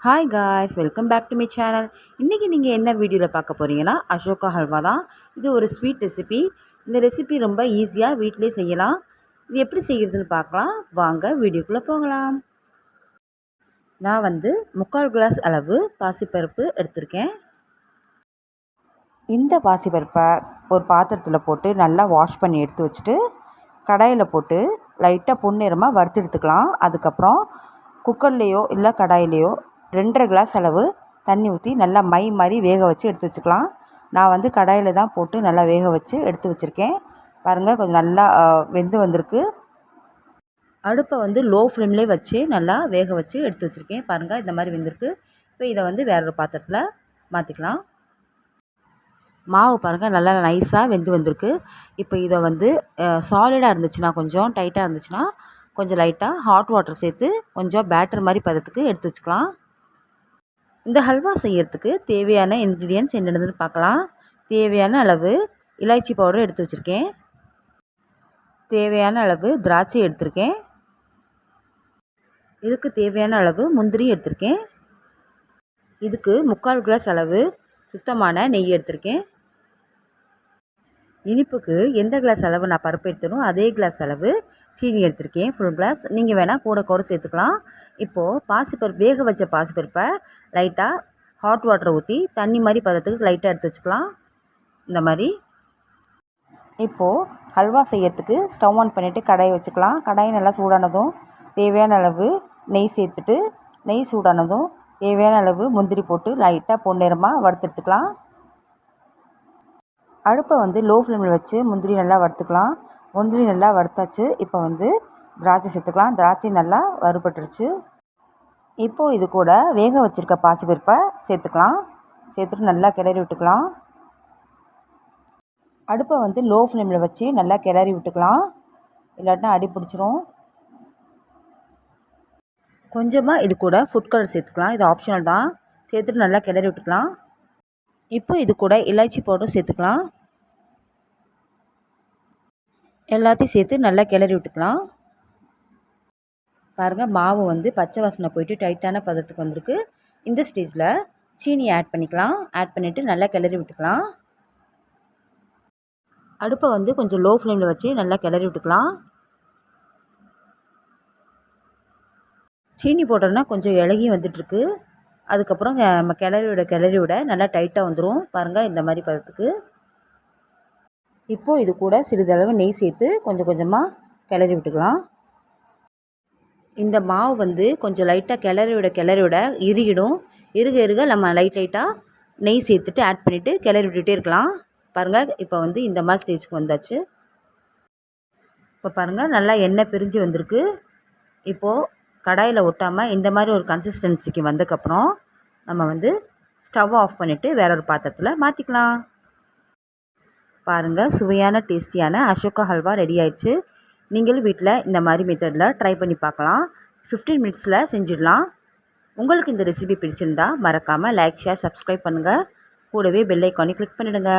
Hi guys, welcome back to my channel. இன்றைக்கி நீங்கள் என்ன வீடியோவில் பார்க்க போகிறீங்கன்னா அசோகா ஹல்வா தான். இது ஒரு ஸ்வீட் ரெசிபி. இந்த ரெசிபி ரொம்ப ஈஸியாக வீட்டிலே செய்யலாம். இது எப்படி செய்கிறதுன்னு பார்க்கலாம் வாங்க, வீடியோக்குள்ளே போகலாம். நான் 3/4 கிளாஸ் அளவு பாசிப்பருப்பு எடுத்திருக்கேன். இந்த பாசிப்பருப்பை ஒரு பாத்திரத்தில் போட்டு நல்லா வாஷ் பண்ணி எடுத்து வச்சுட்டு கடாயில் போட்டு லைட்டாக பொன்னிறமாக வறுத்து எடுத்துக்கலாம். அதுக்கப்புறம் குக்கர்லேயோ இல்லை கடாயிலையோ 2.5 கிளாஸ் அளவு தண்ணி ஊற்றி நல்லா மை மாதிரி வேக வச்சு எடுத்து வச்சுக்கலாம். நான் கடாயில் தான் போட்டு நல்லா வேக வச்சு எடுத்து வச்சுருக்கேன். பாருங்கள், கொஞ்சம் நல்லா வெந்து வந்திருக்கு. அடுப்பை லோ ஃப்ளேம்லேயே வச்சு நல்லா வேக வச்சு எடுத்து வச்சுருக்கேன். பாருங்கள், இந்த மாதிரி வெந்திருக்கு. இப்போ இதை வேற ஒரு பாத்திரத்தில் மாற்றிக்கலாம். மாவு பாருங்கள் நல்லா நைஸாக வெந்து வந்திருக்கு. இப்போ இதை சாலிடாக இருந்துச்சுன்னா, கொஞ்சம் டைட்டாக இருந்துச்சுன்னா கொஞ்சம் லைட்டாக ஹாட் வாட்டர் சேர்த்து கொஞ்சம் பேட்டர் மாதிரி பதத்துக்கு எடுத்து வச்சுக்கலாம். இந்த ஹல்வா செய்கிறதுக்கு தேவையான இன்க்ரீடியன்ட்ஸ் என்னென்னு பார்க்கலாம். தேவையான அளவு இலாய்ச்சி பவுடர் எடுத்து வச்சுருக்கேன். தேவையான அளவு திராட்சை எடுத்திருக்கேன். இதுக்கு தேவையான அளவு முந்திரி எடுத்திருக்கேன். இதுக்கு 3/4 கிளாஸ் அளவு சுத்தமான நெய் எடுத்திருக்கேன். இனிப்புக்கு எந்த கிளாஸ் அளவு நான் பருப்பு எடுத்துனோ அதே கிளாஸ் அளவு சீனி எடுத்திருக்கேன், ஃபுல் கிளாஸ். நீங்கள் வேணால் கூட சேர்த்துக்கலாம். இப்போது பாசிப்பருப்பு வேக வச்ச பாசிப்பருப்பை லைட்டாக ஹாட் வாட்டர் ஊற்றி தண்ணி மாதிரி பதத்துக்கு லைட்டாக எடுத்து வச்சுக்கலாம். இந்த மாதிரி. இப்போது ஹல்வா செய்யறதுக்கு ஸ்டவ் ஆன் பண்ணிவிட்டு கடாயை வச்சுக்கலாம். கடாயை நல்லா சூடானதும் தேவையான அளவு நெய் சேர்த்துட்டு, நெய் சூடானதும் தேவையான அளவு முந்திரி போட்டு லைட்டாக பொன்னிறமாக வறுத்தெடுத்துக்கலாம். அடுப்பை லோ ஃப்ளேமில் வச்சு முந்திரி நல்லா வறுத்துக்கலாம். முந்திரி நல்லா வறுத்தாச்சு. இப்போ திராட்சை சேர்த்துக்கலாம். திராட்சை நல்லா வறுபட்டுருச்சு. இப்போது இது கூட வேக வச்சுருக்க பாசிப்பருப்பை சேர்த்துக்கலாம். சேர்த்துட்டு நல்லா கிளறி விட்டுக்கலாம். அடுப்பை லோ ஃப்ளேமில் வச்சு நல்லா கிளறி விட்டுக்கலாம், இல்லாட்டினா அடி பிடிச்சிரும். கொஞ்சமாக இது கூட ஃபுட் கலர் சேர்த்துக்கலாம். இது ஆப்ஷனல் தான். சேர்த்துட்டு நல்லா கிளறி விட்டுக்கலாம். இப்போ இது கூட இலாய்ச்சி பவுடர் சேர்த்துக்கலாம். எல்லாத்தையும் சேர்த்து நல்லா கிளறி விட்டுக்கலாம். பாருங்கள், மாவு பச்சை வாசனை போயிட்டு டைட்டான பதத்துக்கு வந்திருக்கு. இந்த ஸ்டேஜில் சீனி ஆட் பண்ணிக்கலாம். ஆட் பண்ணிவிட்டு நல்லா கிளறி விட்டுக்கலாம். அடுப்பை கொஞ்சம் லோ ஃப்ளேமில் வச்சு நல்லா கிளறி விட்டுக்கலாம். சீனி போட்டோன்னா கொஞ்சம் இலகி வந்துட்டுருக்கு. அதுக்கப்புறம் நம்ம கிளறி விட நல்லா டைட்டாக வந்துடும். பாருங்கள், இந்த மாதிரி பதத்துக்கு. இப்போது இது கூட சிறிதளவு நெய் சேர்த்து கொஞ்சம் கொஞ்சமாக கிளறி விட்டுக்கலாம். இந்த மாவு கொஞ்சம் லைட்டாக கிளறி விட இறுகிடும். இருக நம்ம லைட்டாக நெய் சேர்த்துட்டு ஆட் பண்ணிவிட்டு கிளறி விட்டுகிட்டே இருக்கலாம். பாருங்கள், இப்போ இந்த மாதிரி ஸ்டேஜுக்கு வந்தாச்சு. இப்போ பாருங்கள், நல்லா எண்ணெய் பிரிஞ்சு வந்திருக்கு. இப்போது கடாயில் ஒட்டாமல் இந்த மாதிரி ஒரு கன்சிஸ்டன்சிக்கு வந்ததுக்கப்புறம் நம்ம ஸ்டவ் ஆஃப் பண்ணிவிட்டு வேற ஒரு பாத்திரத்தில் மாற்றிக்கலாம். பாருங்கள், சுவையான டேஸ்டியான அசோகா ஹல்வா ரெடி ஆயிடுச்சு. நீங்களும் வீட்டில் இந்த மாதிரி மெத்தடில் ட்ரை பண்ணி பார்க்கலாம். 15 மினிட்ஸில் செஞ்சிடலாம். உங்களுக்கு இந்த ரெசிபி பிடிச்சிருந்தா மறக்காமல் லைக், ஷேர், சப்ஸ்கிரைப் பண்ணுங்கள். கூடவே பெல் ஐக்கானை கிளிக் பண்ணிவிடுங்க.